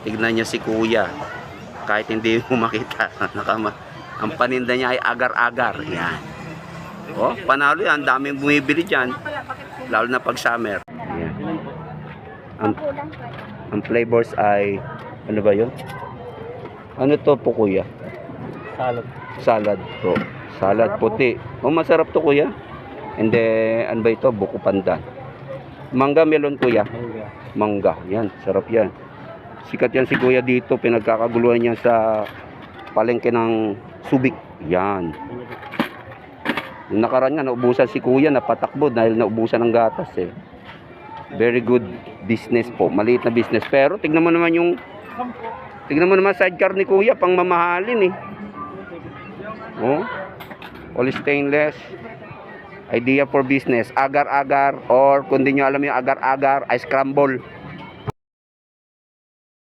Tignan niyo si kuya. Kahit hindi mo makita. Ang paninda niya ay agar-agar. Yan. Oh, panalo yan. Daming bumibili dyan. Lalo na pag summer. Yan. Ang flavors ay, ano ba yun? Ano to po kuya? Salad. Salad po. Salad puti. Oh, masarap to kuya. And then, ano ba ito? Buko pandan. Mangga melon kuya. Mangga. Yan, sarap yan. Sikat yan si kuya dito. Pinagkakaguluhan niya sa palengke ng Subic. Yan. Yung nakaraan nga, naubusan si kuya, napatakbo dahil naubusan ng gatas eh. Very good business po. Maliit na business. Pero tignan mo naman sidecar ni kuya, pang mamahalin eh. Oh. All stainless. Idea for business. Agar-agar or kung di nyo alam yung agar-agar, ay scramble.